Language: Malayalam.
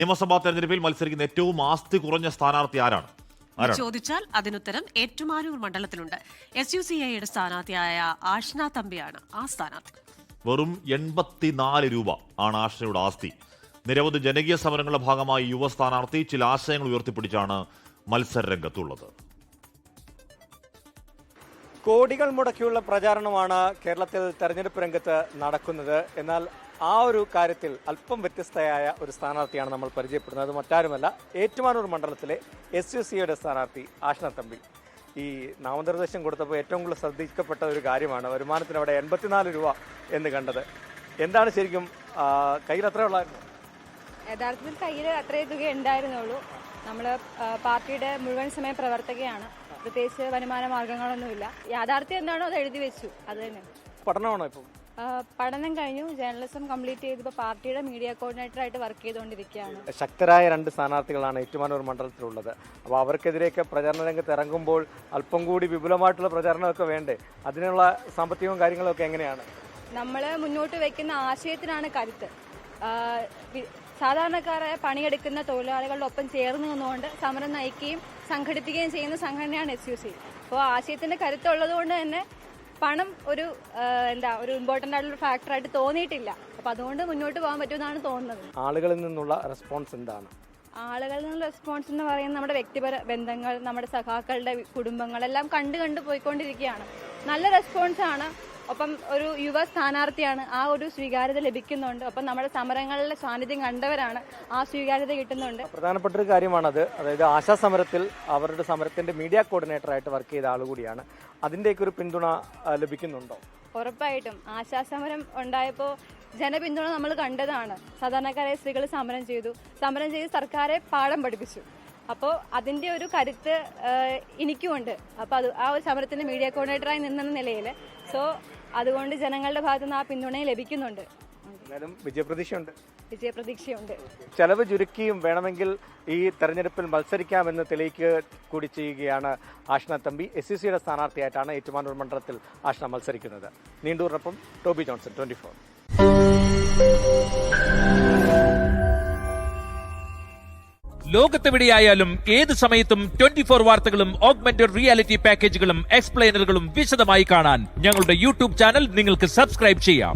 നിയമസഭാ തെരഞ്ഞെടുപ്പിൽ മത്സരിക്കുന്ന ഏറ്റവും ആസ്തി കുറഞ്ഞ സ്ഥാനാർത്ഥി ആരാണ്? ചോദിച്ചാൽ അതിനുത്തരം ഏറ്റുമാനൂർ മണ്ഡലത്തിലുണ്ട്. SUCIയുടെ സ്ഥാനാർത്ഥിയായ ആഷ്ന തമ്പിയാണ് ആ സ്ഥാനാർത്ഥി. വെറും 84 രൂപ ആണ് ആഷ്നയുടെ ആസ്തി. നിരവധി ജനകീയ സമരങ്ങളുടെ ഭാഗമായി യുവ സ്ഥാനാർത്ഥി ചില ആശയങ്ങൾ ഉയർത്തിപ്പിടിച്ചാണ് മത്സര രംഗത്തുള്ളത്. കോടികൾ മുടക്കിയുള്ള പ്രചാരണമാണ് കേരളത്തിൽ തെരഞ്ഞെടുപ്പ് രംഗത്ത് നടക്കുന്നത്. എന്നാൽ ആ ഒരു കാര്യത്തിൽ അല്പം വ്യത്യസ്തയായ ഒരു സ്ഥാനാർത്ഥിയാണ് നമ്മൾ പരിചയപ്പെടുന്നത്. അത് മറ്റാരുമല്ല, ഏറ്റുമാനൂർ മണ്ഡലത്തിലെ SUCIയുടെ സ്ഥാനാർത്ഥി ആഷ്ന തമ്പി. ഈ നാമനിർദ്ദേശം കൊടുത്തപ്പോൾ ഏറ്റവും കൂടുതൽ ശ്രദ്ധിക്കപ്പെട്ട ഒരു കാര്യമാണ് വരുമാനത്തിന് അവിടെ 84 രൂപ എന്ന് കണ്ടത്. എന്താണ് ശരിക്കും കയ്യിൽ അത്ര ഉള്ളായിരുന്നു? യഥാർത്ഥത്തിൽ കയ്യിൽ അത്രയും തുക ഉണ്ടായിരുന്നുള്ളൂ. നമ്മൾ പാർട്ടിയുടെ മുഴുവൻ സമയ പ്രവർത്തകയാണ്. പ്രത്യേകിച്ച് വരുമാന മാർഗങ്ങളൊന്നുമില്ല. യാഥാർത്ഥ്യം എന്താണോ അത് എഴുതി വെച്ചു, അത് തന്നെ. പഠനമാണോ ഇപ്പം? പഠനം കഴിഞ്ഞു, ജേർണലിസം കംപ്ലീറ്റ് ചെയ്തപ്പോൾ പാർട്ടിയുടെ മീഡിയ കോർഡിനേറ്ററായിട്ട് വർക്ക് ചെയ്തുകൊണ്ടിരിക്കുകയാണ്. ശക്തരായ 2 സ്ഥാനാർത്ഥികളാണ് ഏറ്റുമാനൂർ മണ്ഡലത്തിലുള്ളത്. അപ്പോൾ അവർക്കെതിരെയൊക്കെ പ്രചാരണ രംഗത്ത് ഇറങ്ങുമ്പോൾ അല്പം കൂടി വിപുലമായിട്ടുള്ള പ്രചാരണമൊക്കെ വേണ്ടേ? അതിനുള്ള സാമ്പത്തികവും കാര്യങ്ങളൊക്കെ എങ്ങനെയാണ്? നമ്മൾ മുന്നോട്ട് വയ്ക്കുന്ന ആശയത്തിനാണ് കരുത്ത്. സാധാരണക്കാരായ പണിയെടുക്കുന്ന തൊഴിലാളികളുടെ ഒപ്പം ചേർന്ന് നിന്നുകൊണ്ട് സമരം നയിക്കുകയും സംഘടിപ്പിക്കുകയും ചെയ്യുന്ന സംഘടനയാണ് SUC. അപ്പോൾ ആശയത്തിന്റെ കരുത്തുള്ളത് കൊണ്ട് തന്നെ പണം ഒരു ഇമ്പോർട്ടൻ്റ് ആയിട്ടുള്ള ഫാക്ടറായിട്ട് തോന്നിയിട്ടില്ല. അപ്പം അതുകൊണ്ട് മുന്നോട്ട് പോകാൻ പറ്റുമെന്നാണ് തോന്നുന്നത്. ആളുകളിൽ നിന്നുള്ള റെസ്പോൺസ് എന്താണ്? ആളുകളിൽ നിന്നുള്ള റെസ്പോൺസ് എന്ന് പറയുന്നത് നമ്മുടെ വ്യക്തിപര ബന്ധങ്ങൾ, നമ്മുടെ സഖാക്കളുടെ കുടുംബങ്ങളെല്ലാം കണ്ടു പോയിക്കൊണ്ടിരിക്കുകയാണ്. നല്ല റെസ്പോൺസാണ്. ഒപ്പം ഒരു യുവ സ്ഥാനാർത്ഥിയാണ്, ആ ഒരു സ്വീകാര്യത ലഭിക്കുന്നുണ്ട്. ഒപ്പം നമ്മുടെ സമരങ്ങളിലെ സാന്നിധ്യം കണ്ടവരാണ്, ആ സ്വീകാര്യത കിട്ടുന്നുണ്ട്. പ്രധാനപ്പെട്ട ഒരു കാര്യമാണത്. അതായത് ആശാസമരത്തിൽ അവരുടെ സമരത്തിന്റെ മീഡിയ കോർഡിനേറ്ററായിട്ട് വർക്ക് ചെയ്ത ആളുകൂടിയാണ്. അതിൻ്റെയൊക്കെ ഒരു പിന്തുണ ലഭിക്കുന്നുണ്ടോ? ഉറപ്പായിട്ടും ആശാസമരം ഉണ്ടായപ്പോൾ ജനപിന്തുണ നമ്മൾ കണ്ടതാണ്. സാധാരണക്കാരായ സ്ത്രീകൾ സമരം ചെയ്ത് സർക്കാരെ പാഠം പഠിപ്പിച്ചു. അപ്പോൾ അതിൻ്റെ ഒരു കരുത്ത് എനിക്കുമുണ്ട്. അപ്പോൾ അത് ആ ഒരു സമരത്തിന്റെ മീഡിയ കോർഡിനേറ്ററായി നിന്ന നിലയിൽ അതുകൊണ്ട് ജനങ്ങളുടെ ഭാഗത്തു നിന്ന് ആ പിന്തുണയും ലഭിക്കുന്നുണ്ട്. വിജയപ്രതീക്ഷയുണ്ട്. ചെലവ് ചുരുക്കിയും വേണമെങ്കിൽ ഈ തെരഞ്ഞെടുപ്പിൽ മത്സരിക്കാമെന്ന് തെളിയിക്കുക കൂടി ചെയ്യുകയാണ് ആഷ്ന തമ്പി. SUCയുടെ സ്ഥാനാർത്ഥിയായിട്ടാണ് ഏറ്റുമാനൂർ മണ്ഡലത്തിൽ ആഷ്ന മത്സരിക്കുന്നത്. നീണ്ടൂരിനൊപ്പം ടോബി ജോൺസൺ, 24. ലോകത്തെവിടെയായാലും ഏത് സമയത്തും 24 വാർത്തകളും ഓഗ്മെന്റഡ് റിയാലിറ്റി പാക്കേജുകളും എക്സ്പ്ലെയിനറുകളും വിശദമായി കാണാൻ ഞങ്ങളുടെ YouTube ചാനൽ നിങ്ങൾക്ക് സബ്സ്ക്രൈബ് ചെയ്യാം.